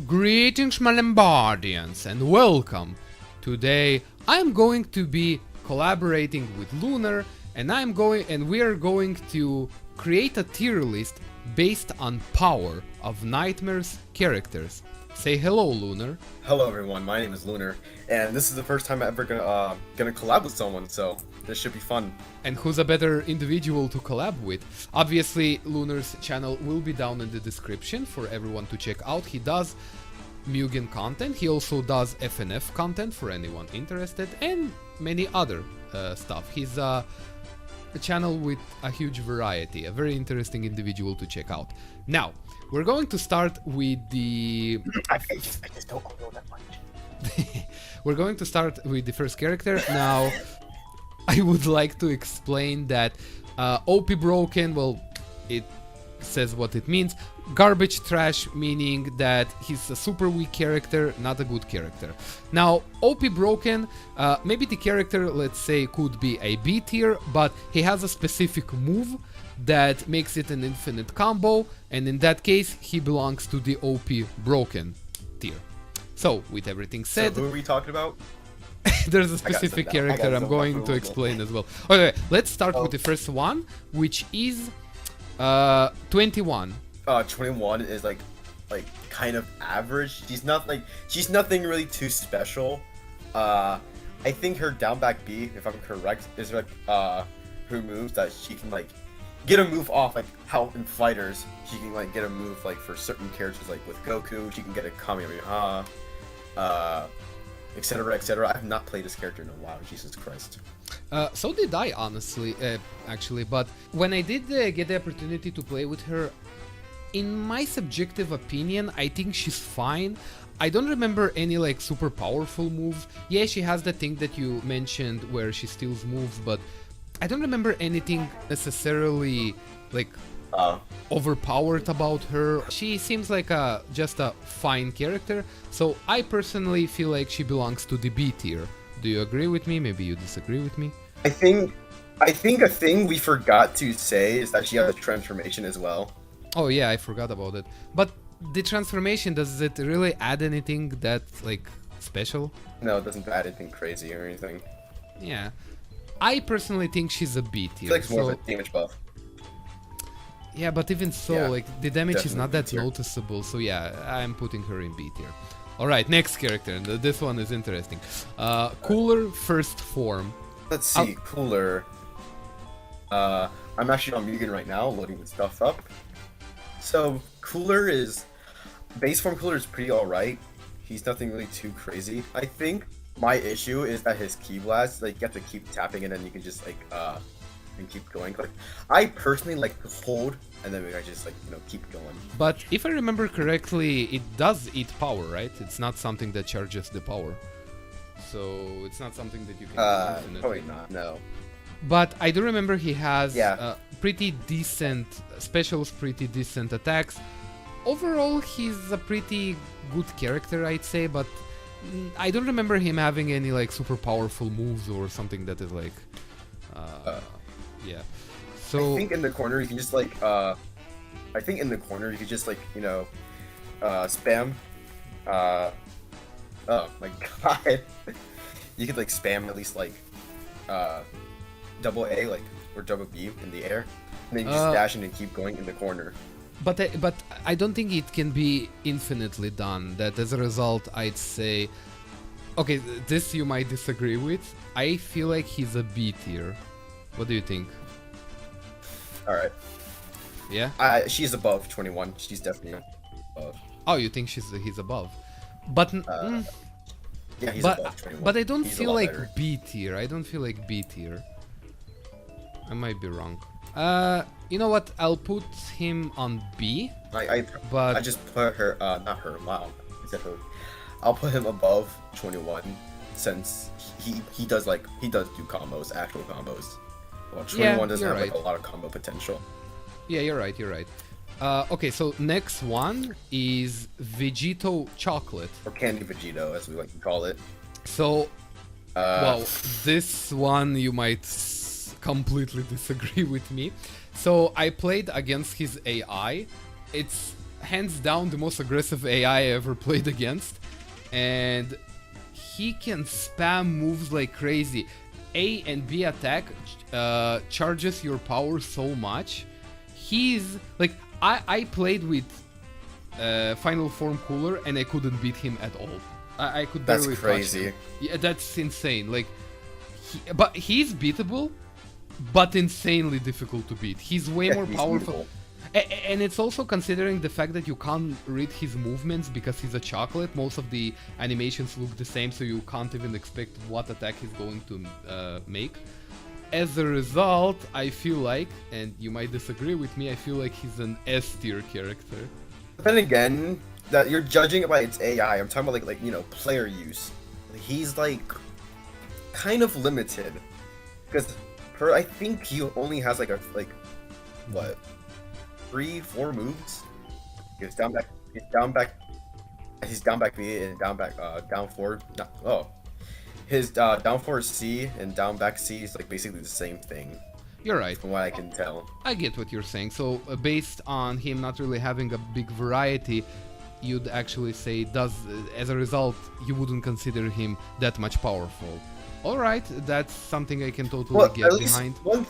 Greetings, Malembardians, and welcome. Today I'm going to be collaborating with Lunar, and we are going to create a tier list based on power of Nightmare's characters. Say hello, Lunar. Hello everyone, my name is Lunar, and this is the first time I'm ever gonna collab with someone, so this should be fun. And who's a better individual to collab with? Obviously, Lunar's channel will be down in the description for everyone to check out. He does MUGEN content, he also does FNF content for anyone interested, and many other stuff. He's a channel with a huge variety, a very interesting individual to check out. Now, we're going to start with the... I just don't know that much. We're going to start with the first character. Now, I would like to explain that OP broken, well, it says what it means. Garbage trash, meaning that he's a super weak character, not a good character. Now, OP broken, maybe the character, let's say, could be a B tier, but he has a specific move that makes it an infinite combo, and in that case, he belongs to the OP broken tier. So, with everything said... So who are we talking about? There's a specific character I'm going to explain as well. Okay, let's start with the first one, which is 21. 21 is like kind of average. She's nothing really too special. I think her down back B, if I'm correct, is like her moves that she can like get a move off, like how in fighters she can like get a move like for certain characters, like with Goku she can get a Kamehameha, etc, etc. I have not played this character in a while. Jesus Christ. So did I, honestly, actually, but when I did get the opportunity to play with her, in my subjective opinion, I think she's fine. I don't remember any like super powerful moves. Yeah, she has the thing that you mentioned where she steals moves, but I don't remember anything necessarily like overpowered about her. She seems like just a fine character, so I personally feel like she belongs to the B tier. Do you agree with me? Maybe you disagree with me? I think a thing we forgot to say is that she has a transformation as well. Oh yeah, I forgot about it. But the transformation, does it really add anything that's like special? No, it doesn't add anything crazy or anything. Yeah. I personally think she's a B tier. It's like more of a damage buff. Yeah, but even so, Yeah, like the damage is not that B tier. noticeable. So yeah, I'm putting her in B tier. Alright, next character, and this one is interesting. Cooler first form. Let's see, Cooler. I'm actually on Mugen right now, loading the stuff up. So, Cooler is... Base form Cooler is pretty alright. He's nothing really too crazy. I think my issue is that his Ki Blast, like, you have to keep tapping and then you can just, like, and keep going. Like, I personally like to hold, and then I just, like, you know, keep going. But if I remember correctly, it does eat power, right? It's not something that charges the power. So, it's not something that you can do infinitely. Probably not, no. But I do remember he has Yeah. pretty decent specials, pretty decent attacks. Overall, he's a pretty good character, I'd say, but I don't remember him having any like super powerful moves or something that is like, yeah. So I think in the corner you can just like, you know, spam. Oh my god. You could like spam at least like, double A, like, or double B in the air, and then you just dash in and keep going in the corner. But I don't think it can be infinitely done. That as a result, I'd say, okay, this you might disagree with. I feel like he's a B tier. What do you think? All right. Yeah. She's above 21. She's definitely above. Oh, you think he's above? But Yeah, he's above 21. but I don't He's a feel lot like better. B tier. I don't feel like B tier. I might be wrong. You know what? I'll put him on B. I just put her, not her. Wow, I said her. I'll put him above 21 since he does do combos, actual combos. Well, 21 doesn't have like a lot of combo potential. Yeah, you're right. You're right. Okay, so next one is Vegito Chocolate. Or Candy Vegito, as we like to call it. So, well, this one you might completely disagree with me. So I played against his AI. It's hands down the most aggressive AI I ever played against, and he can spam moves like crazy. A and B attack charges your power so much. He's like, I played with final form Cooler and I couldn't beat him at all. I could barely That's crazy. touch him. Yeah, that's insane. Like, but he's beatable, but insanely difficult to beat. He's way more he's powerful. beatable. And it's also considering the fact that you can't read his movements because he's a chocolate. Most of the animations look the same, so you can't even expect what attack he's going to make. As a result, I feel like, and you might disagree with me, I feel like he's an S tier character. But then again, that you're judging it by its AI. I'm talking about like you know, player use. He's like kind of limited because I think he only has like what, 3-4 moves. He's down back B and down back down forward. No, oh, his down forward C and down back C is like basically the same thing. You're right. From what I can tell. I get what you're saying. So based on him not really having a big variety, you'd actually say as a result you wouldn't consider him that much powerful. All right, that's something I can totally get behind. One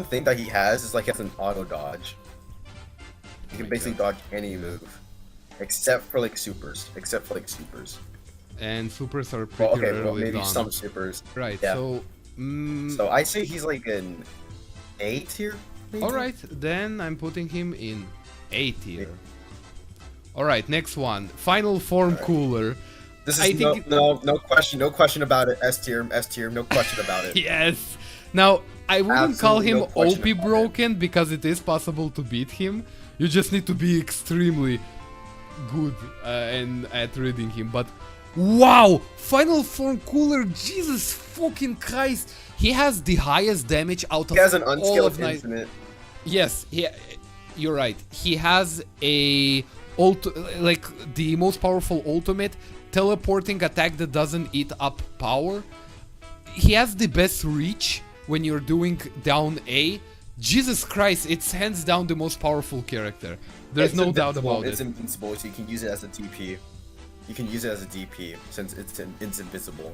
thing that he has is like he has an auto dodge. You can basically dodge any move, except for like supers. And supers are pretty rarely maybe done. some supers. Right. Yeah. So. So I say he's like an A tier. All right, then I'm putting him in A tier. All right, next one, final form Cooler. This is no question about it. S tier, no question about it. Yes. Now I wouldn't call him Absolutely OP broken because it is possible to beat him. You just need to be extremely good and at reading him. But wow, final form Cooler, Jesus fucking Christ! He has the highest damage out of He has an all unskilled of infinite. Yes, you're right. He has the most powerful ultimate, teleporting attack that doesn't eat up power. He has the best reach when you're doing down A. Jesus Christ, it's hands down the most powerful character. There's no doubt about it. It's invincible, so you can use it as a DP. You can use it as a DP since it's invisible.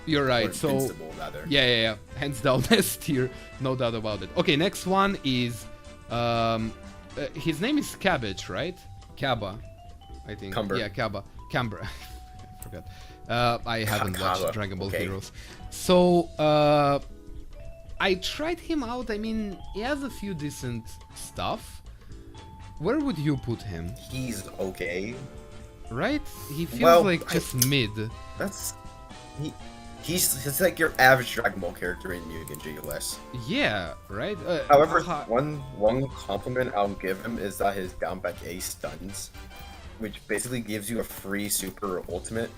You're right. Or so invincible, rather. yeah. Hands down S tier, no doubt about it. Okay, next one is his name is Cabbage, right? Kaba, I think. Cumber. Yeah, Kaba. Camber. I forgot. I haven't watched Dragon Ball Heroes. So I tried him out. I mean, he has a few decent stuff. Where would you put him? He's okay. Right? He feels just mid. He's like your average Dragon Ball character in MUGEN JUS. Yeah, right? However, one compliment I'll give him is that his down back A stuns, which basically gives you a free super or ultimate,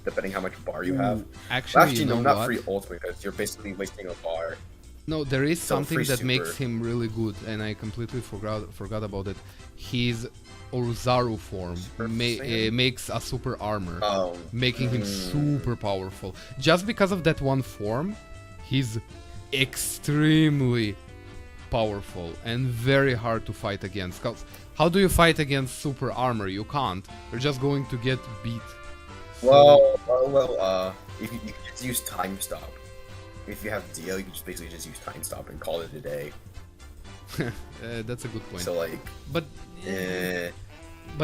depending how much bar you have. Actually, no, not free ultimate, because you're basically wasting a bar. No, there is something that super. makes him really good, and I completely forgot about it. His Ozaru form makes a super armor, making him super powerful. Just because of that one form, he's extremely powerful and very hard to fight against. 'Cause how do you fight against super armor? You can't. You're just going to get beat. You can just use time stop. If you have Dio, you can just basically just use time stop and call it a day. That's a good point. So like, but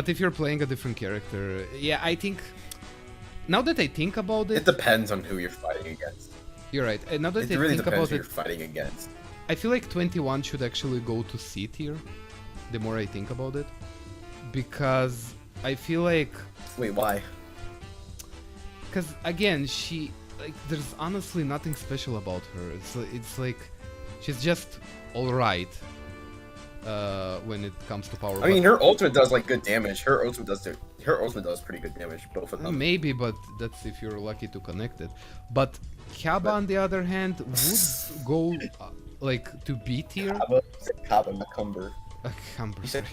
if you're playing a different character, yeah, I think now that I think about it, it depends on who you're fighting against. You're right. Now that It I really think depends about who it, you're fighting against. I feel like 21 should actually go to C tier. The more I think about it, because I feel like. Wait, why? Because again, there's honestly nothing special about her. It's like she's just all right when it comes to power. I mean, her ultimate does like good damage. Her ultimate does pretty good damage. Both of them. Maybe, but that's if you're lucky to connect it. But Kaba, on the other hand, would go like to B tier. Kaba, not Cumber. Cumber. You said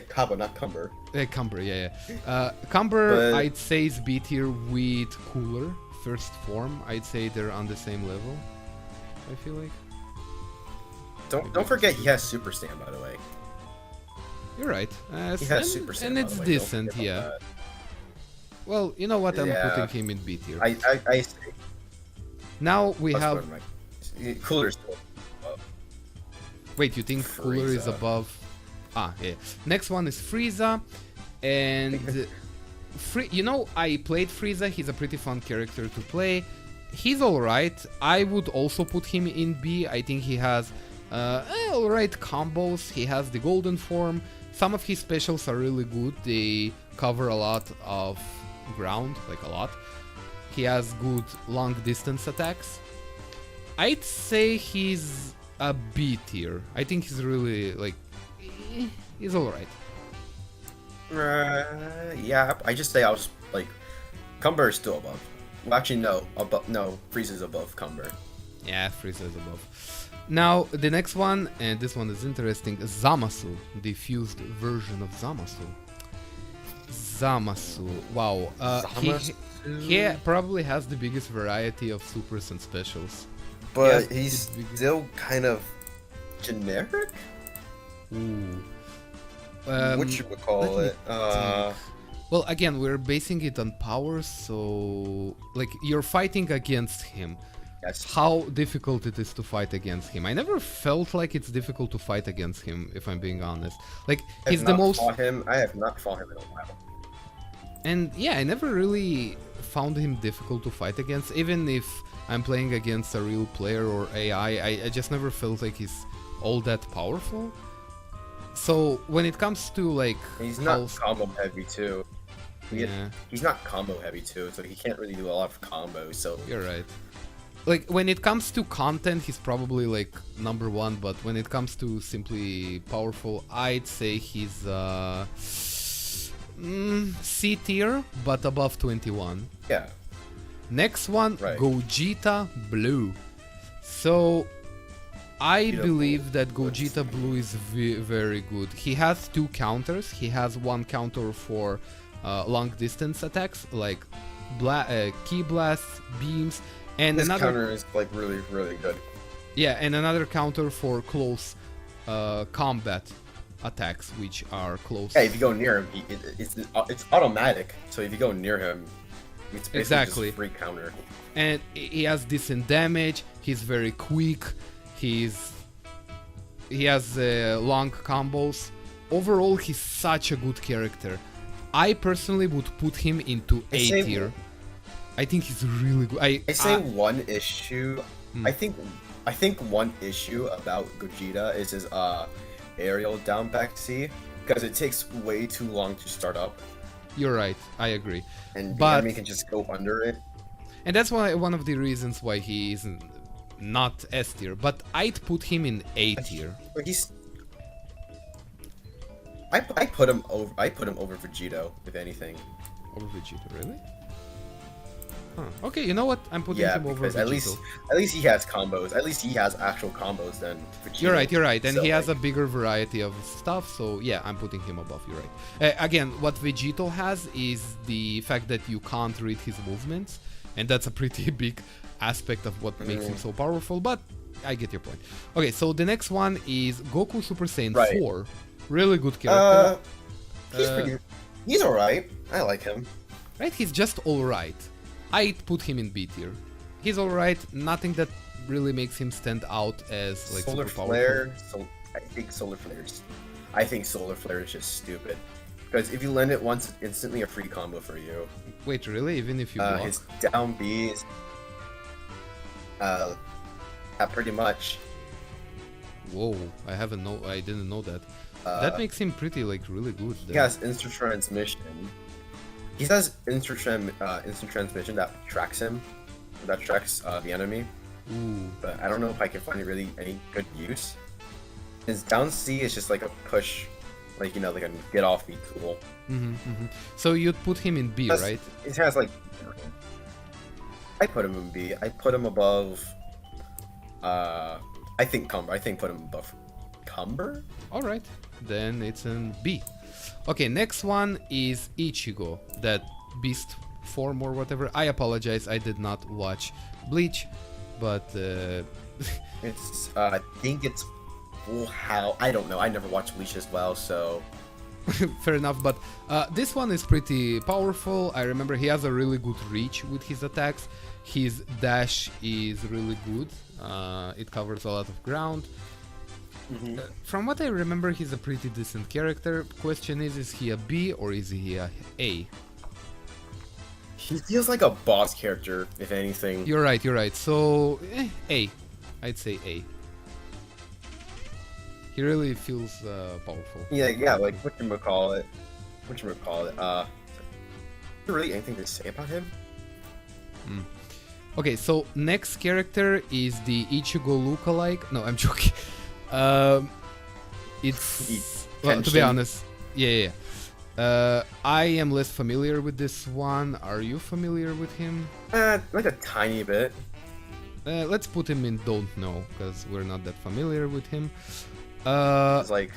Kaba, not Cumber. Cumber, yeah. Cumber, I'd say is B tier with Cooler. First form, I'd say they're on the same level. I feel like. Don't forget he has Super Saiyan, by the way. You're right. He has Super Saiyan, and by it's the way, don't decent, forget yeah. about Well, you know what? I'm Yeah. putting him in B tier. that. I see. Now we Let's have. put him right. Cooler's still above. Wait, you think Cooler is Frieza. above? Ah, yeah. Next one is Frieza, and you know, I played Frieza. He's a pretty fun character to play. He's alright. I would also put him in B. I think he has alright combos. He has the golden form. Some of his specials are really good. They cover a lot of ground, like a lot. He has good long distance attacks. I'd say he's a B tier. I think he's really like he's alright. Yeah, I just say I was like, Cumber is still above. Well, actually, no, above. No, Frieza's above Cumber. Yeah, Frieza is above. Now the next one, and this one is interesting. Zamasu, the fused version of Zamasu. Zamasu. Wow. He probably has the biggest variety of supers and specials. But He has he's the biggest- still kind of generic. Ooh. What you would call let me it? Well, again, we're basing it on powers, so like you're fighting against him. Yes. How difficult it is to fight against him. I never felt like it's difficult to fight against him, if I'm being honest. Like I he's have the not most, fought him. I have not fought him in a while. and yeah, I never really found him difficult to fight against. Even if I'm playing against a real player or AI, I just never felt like he's all that powerful. So when it comes to like, He's not how- combo heavy too. yeah. He's not combo heavy too, so he can't really do a lot of combos. So You're right. Like when it comes to content, he's probably like number one, but when it comes to simply powerful, I'd say he's C tier, but above 21. yeah, Next one, Right. Gogeta Blue. So I Gogeta believe Blue. that Gogeta Blue is very good. He has two counters. He has one counter for long distance attacks, like key blasts, beams, and this another counter is like really good. yeah, and another counter for close combat attacks, which are close. Yeah, if you go near him, it's automatic. So if you go near him, it's basically Exactly. just free counter. And he has decent damage. He's very quick. He has long combos. Overall, he's such a good character. I personally would put him into I A say- tier. I think he's really good. I say one issue. Hmm. I think one issue about Gogeta is his aerial down back C, because it takes way too long to start up, You're right. I agree. and the But- enemy can just go under it. And that's why one of the reasons why he is not S tier. But I'd put him in A tier. But he's. I put him over. I put him over Vegito, if anything. Over Vegito, really? Huh. Okay, you know what? I'm putting Yeah, him over because Vegito. at least he has combos. At least he has actual combos than Vegito. You're right, and So, he has like, a bigger variety of stuff, so yeah, I'm putting him above, you're right. Again, what Vegito has is the fact that you can't read his movements, and that's a pretty big aspect of what makes him so powerful, but I get your point. Okay, so the next one is Goku Super Saiyan Right. 4. Really good character. He's alright. I like him. Right? He's just alright. I'd put him in B tier. He's alright, nothing that really makes him stand out as like Solar super powerful. Flare. I think Solar Flare is just stupid. Because if you land it once, it's instantly a free combo for you. Wait, really? Even if you block? His down B is. Pretty much. Whoa, I didn't know that. That makes him pretty like really good. He then. has instant transmission. He has instant transmission that tracks him. That tracks the enemy. Ooh. But I don't know if I can find really any good use. His down C is just like a push, like like a get off B tool. So you'd put him in B, right? It has like. I put him in B. I put him above. I think Cumber. Put him above Cumber. All right, then it's in B. Okay, next one is Ichigo, that beast form or whatever. I apologize, I did not watch Bleach, but It's. I think it's. Well, how? I don't know. I never watched Bleach as well, so. fair enough. But this one is pretty powerful. I remember he has a really good reach with his attacks. His dash is really good. It covers a lot of ground. From what I remember, he's a pretty decent character. Question is he a B or is he a A? He feels like a boss character, if anything. You're right, you're right. So, A. I'd say A. He really feels powerful. Yeah, like, whatchamacallit. Really anything to say about him? Okay, so next character is the Ichigo lookalike. No, I'm joking. It's... Well, to be honest, yeah. I am less familiar with this one. Are you familiar with him? Like a tiny bit. Let's put him in don't know, because we're not that familiar with him. It's like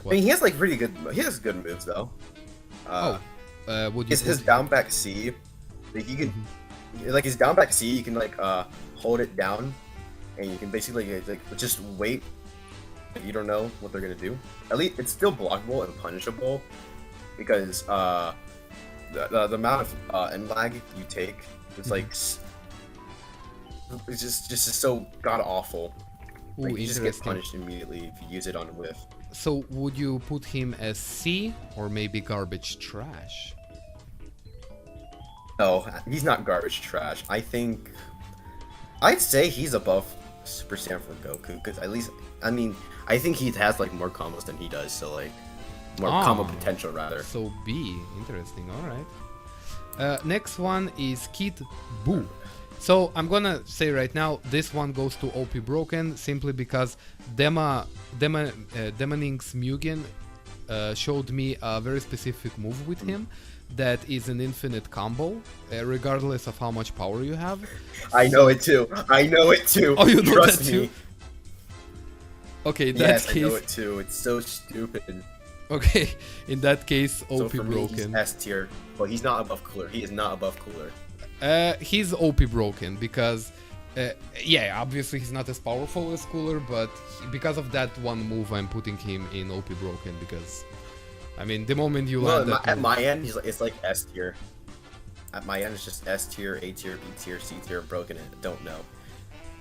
what? I mean, he has like pretty good. He has good moves though. Would you his down back C, like you can, like his down back C, you can like hold it down, and you can basically like just wait. You don't know what they're gonna do. At least it's still blockable and punishable, because the amount of end lag you take is like it's just so god awful. Like, you just get punished immediately if you use it on whiff. So would you put him as C or maybe garbage trash? No, he's not garbage trash. I'd say he's above Super Saiyan for Goku, because at least, I mean, I think he has like more combos than he does, so like more combo potential rather. So B, interesting. All right. Next one is Kid Buu. So I'm gonna say right now, this one goes to OP Broken simply because Demoning's Mugen showed me a very specific move with him that is an infinite combo, regardless of how much power you have. I know it too. Oh, you know Trust that too? me. Okay, in yes, that case... I know it too. It's so stupid. Okay, in that case, OP so for Broken. Me, he's S tier, but he's not above Cooler. He is not above Cooler. He's OP Broken because, yeah, obviously he's not as powerful as Cooler, but because of that one move, I'm putting him in OP Broken because, I mean, the moment you land that at move, my end, it's like S tier. At my end, it's just S tier, A tier, B tier, C tier, Broken, and don't know.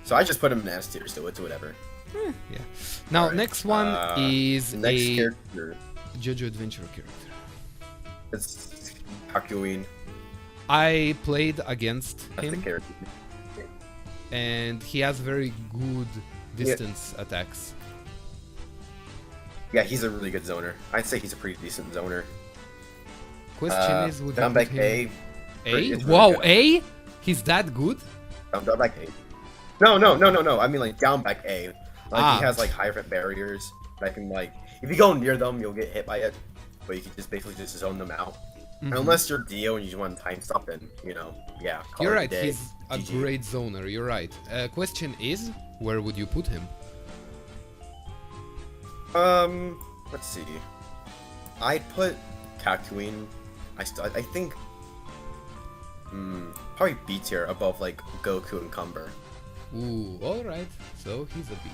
So I just put him in S tier, so it's whatever. Yeah. Now, next one is next a character. JoJo Adventure character. It's Hakuin. I played against That's him, the character. and he has very good distance attacks. Yeah, he's a really good zoner. I'd say he's a pretty decent zoner. Question is, would you down put back him... A. A? Really Wow, good. A? He's that good? Down back A. No. I mean like down back A. Like he has like high rep barriers that can like if you go near them you'll get hit by it, but you can just basically just zone them out. Unless you're Dio and you just want to time stop, then you know, yeah. You're right. Day. He's a GG. great zoner. You're right. Question is, where would you put him? Let's see. I'd put Kakyoin. I think. Probably B tier above like Goku and Cumber. Ooh, all right. So he's a B.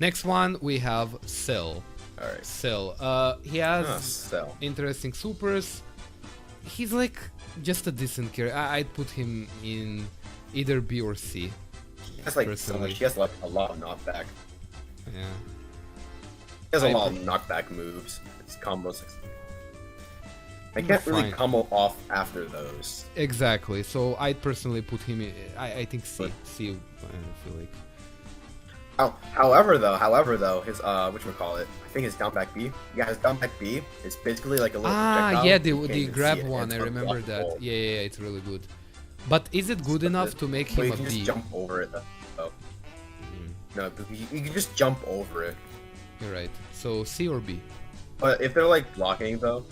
Next one we have Cell. All right. Cell. He has Cell. interesting supers. He's like just a decent character. I'd put him in either B or C. He has like so much. He has like a lot of knockback. Yeah. He has a lot of knockback moves. It's combos. I can't really combo off after those. Exactly. So I'd personally put him in. I think C. C. I feel like. However though, his whatchamacallit, I think his down back B. Yeah, his down back B. It's basically like a little projectile. Yeah, You can't the even grab see it. one. It's I remember that. unblockable. Yeah, it's really good. But is it good enough to make him you a can B? just jump over it though. No, you can just jump over it. You're right. So C or B? But if they're like blocking though,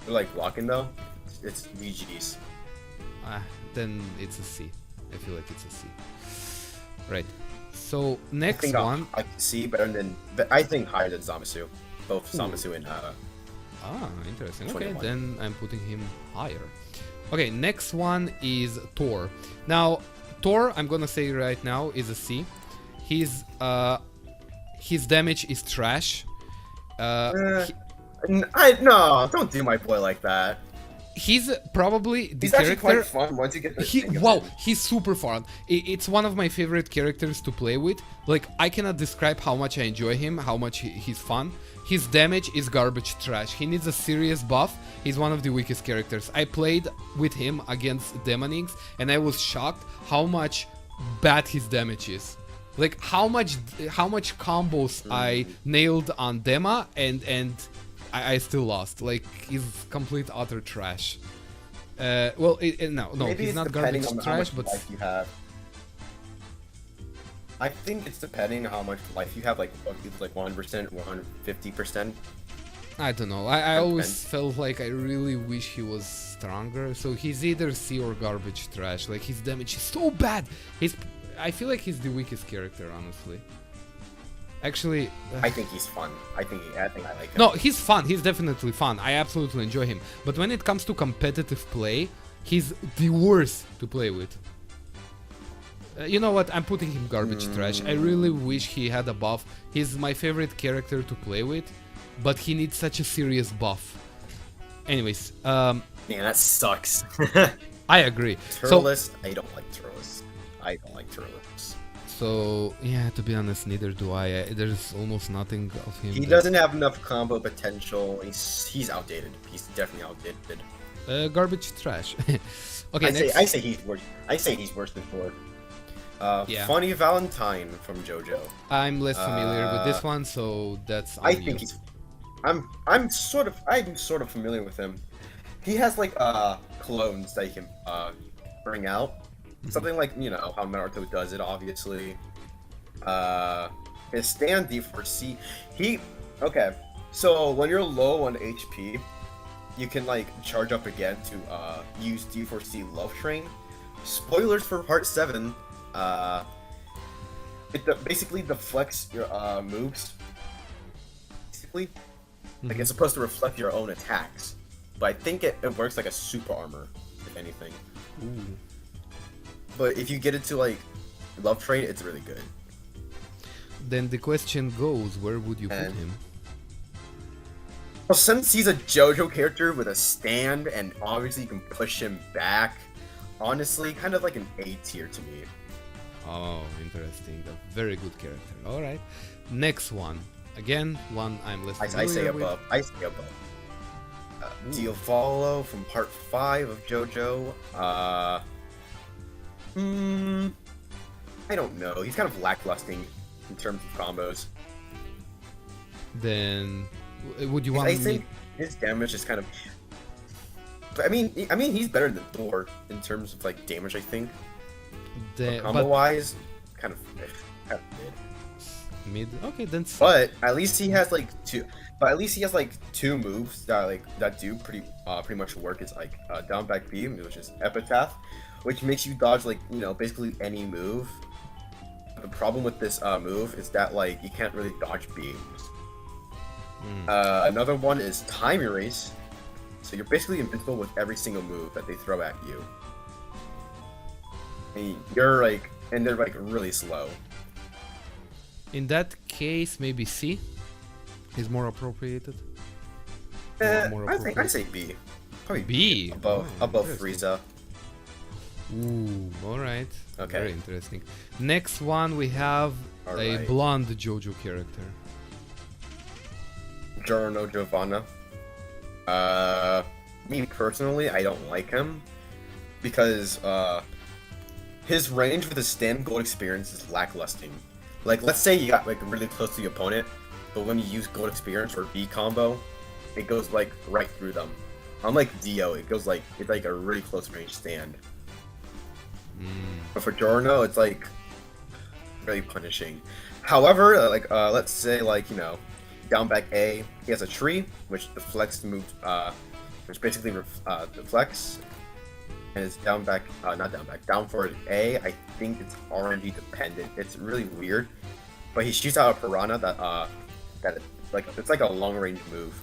it's VGs. Then it's a C. I feel like it's a C. Right. So next I think one. I can see better than, but I think higher than Zamasu. Both Zamasu and Interesting. 21. Okay, then I'm putting him higher. Okay, next one is Thor. Now, Thor, I'm gonna say right now, is a C. His damage is trash. I No, don't do my boy like that. He's probably the He's actually character. quite fun once you get the hang of Wow, it. he's super fun. It's one of my favorite characters to play with. Like, I cannot describe how much I enjoy him, how much he's fun. His damage is garbage trash. He needs a serious buff. He's one of the weakest characters. I played with him against Demonings, and I was shocked how much bad his damage is. Like, how much combos I nailed on Dema, and I still lost. Like, he's complete utter trash. Well, no, Maybe he's it's not depending garbage on how trash, much but life you have. I think it's depending on how much life you have, like it's like 1%, 150%. I don't know. I always felt like I really wish he was stronger. So he's either C or garbage trash. Like, his damage is so bad. I feel like he's the weakest character, honestly. Actually, I think he's fun. I think I like him. no, he's fun. He's definitely fun. I absolutely enjoy him. But when it comes to competitive play, he's the worst to play with. You know what? I'm putting him garbage trash. I really wish he had a buff. He's my favorite character to play with, but he needs such a serious buff. Anyways, Man, that sucks. I agree. Turles, I don't like Turles. I don't like Turles. So yeah, to be honest, neither do I. There's almost nothing of him. He doesn't have enough combo potential. He's outdated. He's definitely outdated. Garbage trash. Okay, next. I say he's worse. I say he's worse than Thor. Yeah. Funny Valentine from JoJo. I'm less familiar with this one, so that's on I you. think he's. I'm sort of familiar with him. He has like clones that he can bring out. Something like, you know, how Naruto does it, obviously. His stand D4C. Okay. So when you're low on HP, you can like charge up again to use D4C Love Train. Spoilers for Part 7. It basically deflects your moves. Basically, like it's supposed to reflect your own attacks, but I think it works like a super armor, if anything. Ooh. But if you get it to like Love Train, it's really good. Then the question goes, where would you put And- him? Well, since he's a JoJo character with a stand, and obviously you can push him back, honestly, kind of like an A tier to me. Oh, interesting. A very good character. All right. Next one. Again, one I'm less familiar I say with. above. I say above. Diavolo from Part 5 of JoJo. I don't know. He's kind of lackluster in terms of combos. Then, would you want I me? think his damage is kind of. But I mean, he's better than Thor in terms of like damage. I think combo But wise, kind of mid. mid. Okay, then. But at least he has like two. But at least he has like two moves that do pretty much work. It's like down back beam, which is epitaph, which makes you dodge like, you know, basically any move. The problem with this move is that like you can't really dodge beams. Another one is time erase, so you're basically invincible with every single move that they throw at you. And they're like really slow. In that case, maybe C is more appropriated. More I'd say B. Probably B. above Oh, above interesting. Frieza. Ooh, all right. Okay. Very interesting. Next one, we have a Alright. blonde JoJo character. Giorno Giovanna. Me personally, I don't like him because his range with his stand gold experience is lackluster. Like, let's say you got like really close to the opponent, but when you use gold experience or B combo, it goes like right through them. Unlike Dio, it's like a really close range stand. But for Giorno, it's like really punishing. However, let's say like, you know, down back A, he has a tree which deflects the move, which basically deflects, and it's down back, not down back, down forward A. I think it's RNG dependent. It's really weird, but he shoots out a piranha that like it's like a long range move.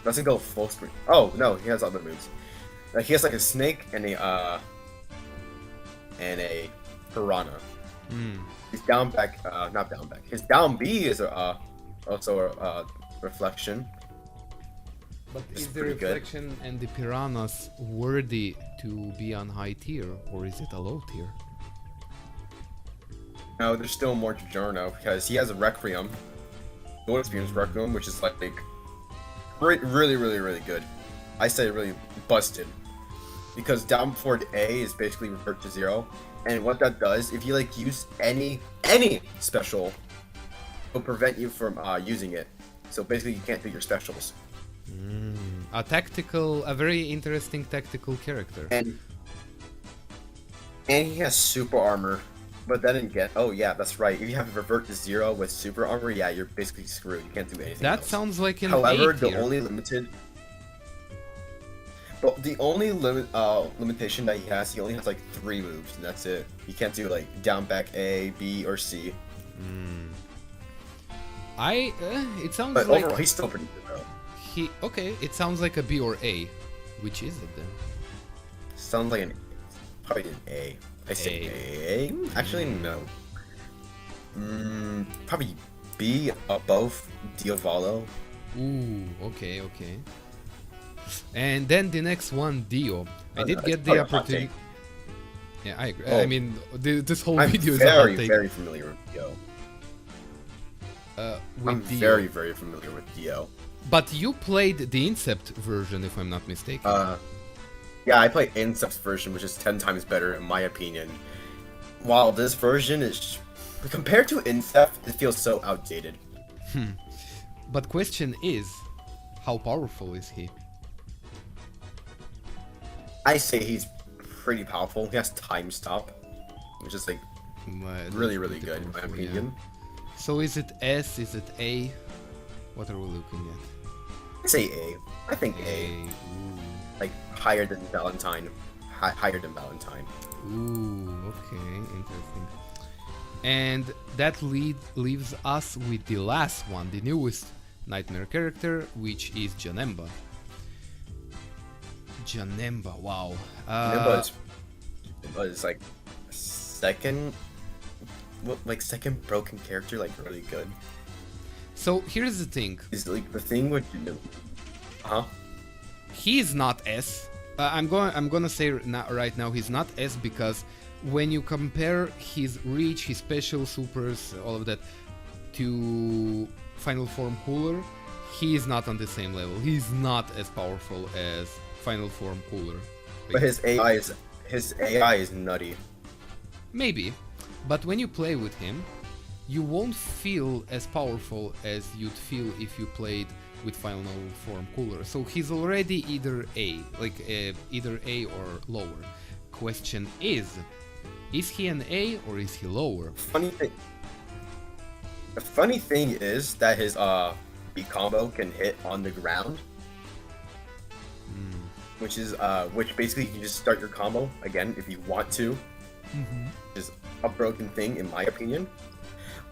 Doesn't go full sprint. Oh no, he has other moves. Like he has like a snake and a piranha. His down back, not down back. His down B is also a reflection. But It's is the pretty good. reflection and the piranhas worthy to be on high tier, or is it a low tier? No, there's still more to Giorno because he has a Requiem, Dual Experience Requiem, which is like really, really good. I say really busted because down forward A is basically revert to 0, and what that does, if you like use any special, it'll prevent you from using it. So basically, you can't do your specials. A very interesting tactical character. And he has super armor, but that didn't get. Oh yeah, that's right. If you have revert to 0 with super armor, yeah, you're basically screwed. You can't do anything. That else. sounds like an However, A the tier. only limitation that he only has like 3 moves, and that's it. He can't do like down back A, B, or C. It sounds But like overall, he's still pretty good though. it sounds like a B or A. Which is it then? Sounds like probably an A. I say A. Actually, no. Probably B above Diavolo. Ooh, okay. And then the next one, Dio. I did get probably the a hot opportunity. take. Yeah, I agree. Oh. I mean, this whole I'm video is a hot take. very familiar with Dio. I'm Dio. very familiar with Dio. But you played the Incept version, if I'm not mistaken. Yeah, I play Incept's version, which is 10 times better in my opinion. While this version is, compared to Incept, it feels so outdated. But question is, how powerful is he? I say he's pretty powerful. He has time stop, which is like really good in my powerful, yeah. opinion. So is it S? Is it A? What are we looking at? I say A. I think A. Ooh. Like higher than Valentine. Higher than Valentine. Ooh, okay, interesting. And that leaves us with the last one, the newest Nightmare character, which is Janemba. Janemba, wow. Janemba is like second broken character, like really good. So here's the thing. Is like the thing with He is not S. I'm gonna say right now he's not S because when you compare his reach, his special supers, all of that, to Final Form Cooler, he is not on the same level. He's not as powerful as Final Form Cooler. But his AI is nutty. Maybe, but when you play with him, you won't feel as powerful as you'd feel if you played with Final Form Cooler. So he's already either A, either A or lower. Question is he an A or is he lower? The funny thing is that his B combo can hit on the ground, which basically you can just start your combo again if you want to. Is a broken thing in my opinion.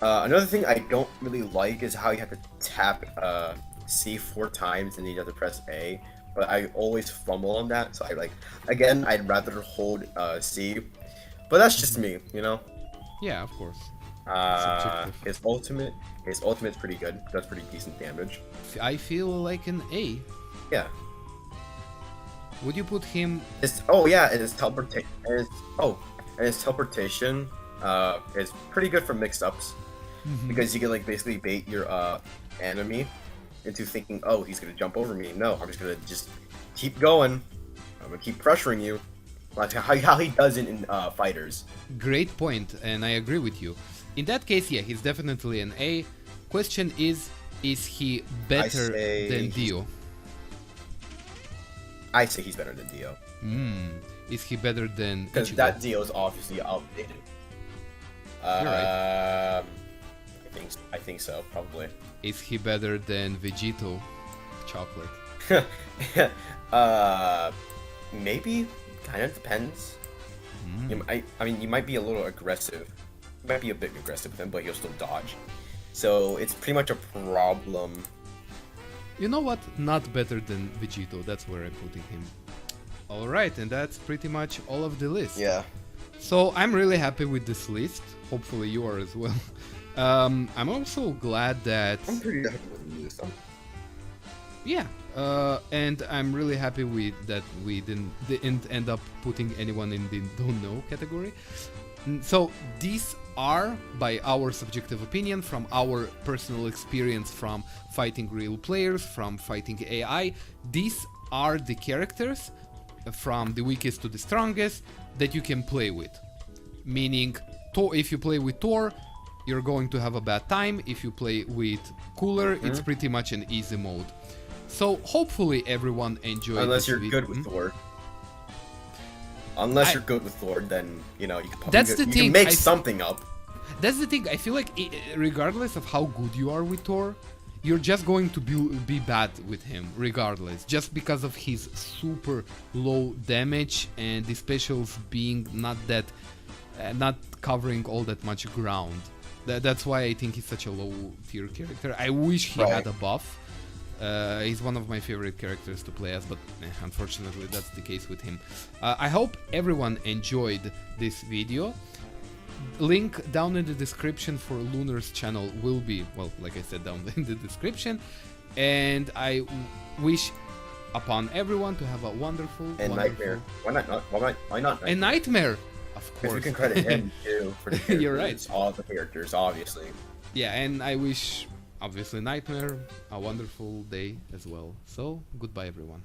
Another thing I don't really like is how you have to tap C 4 times and then you have to press A, but I always fumble on that, so I'd rather hold C, but that's just me, you know? Yeah, of course. His ultimate's pretty good, does pretty decent damage. I feel like an A. Yeah. Would you put him... and his teleportation is pretty good for mix-ups, because you can basically bait your enemy into thinking, oh, he's gonna jump over me. No, I'm just gonna keep going. I'm gonna keep pressuring you, like how he does it in fighters. Great point, and I agree with you. In that case, yeah, he's definitely an A. Question is he better than Dio? I say he's better than Dio. Is he better than Because Ichigo? that Dio is obviously outdated. You're right. I think so, probably. Is he better than Vegito chocolate? Maybe. Kind of depends. You might be a little aggressive. You might be a bit aggressive with him, but he'll still dodge. So it's pretty much a problem. You know what? Not better than Vegito. That's where I'm putting him. Alright, and that's pretty much all of the list. Yeah. So I'm really happy with this list. Hopefully you are as well. I'm also glad that... I'm pretty happy with this. Yeah, and I'm really happy that we didn't end up putting anyone in the don't know category. So these are, by our subjective opinion, from our personal experience from fighting real players, from fighting AI, these are the characters from the weakest to the strongest that you can play with. Meaning, if you play with Thor, you're going to have a bad time. If you play with Cooler, it's pretty much an easy mode. So hopefully everyone enjoyed Unless this you're video. good with Thor. Unless you're good with Thor, then, you know, you can, That's the you thing, can make something up. That's the thing, I feel like regardless of how good you are with Thor, you're just going to be bad with him, regardless. Just because of his super low damage and the specials being not covering all that much ground. That's why I think he's such a low tier character. I wish he had a buff. He's one of my favorite characters to play as, but unfortunately that's the case with him. I hope everyone enjoyed this video. Link down in the description for Lunar's channel will be, well, like I said, down in the description. And I wish upon everyone to have a wonderful, and wonderful... Nightmare. Why not Nightmare? And Nightmare, of course. Because we can credit him too for the characters. You're right. All the characters, obviously. Yeah, and I wish, obviously, Nightmare a wonderful day as well. So, goodbye everyone.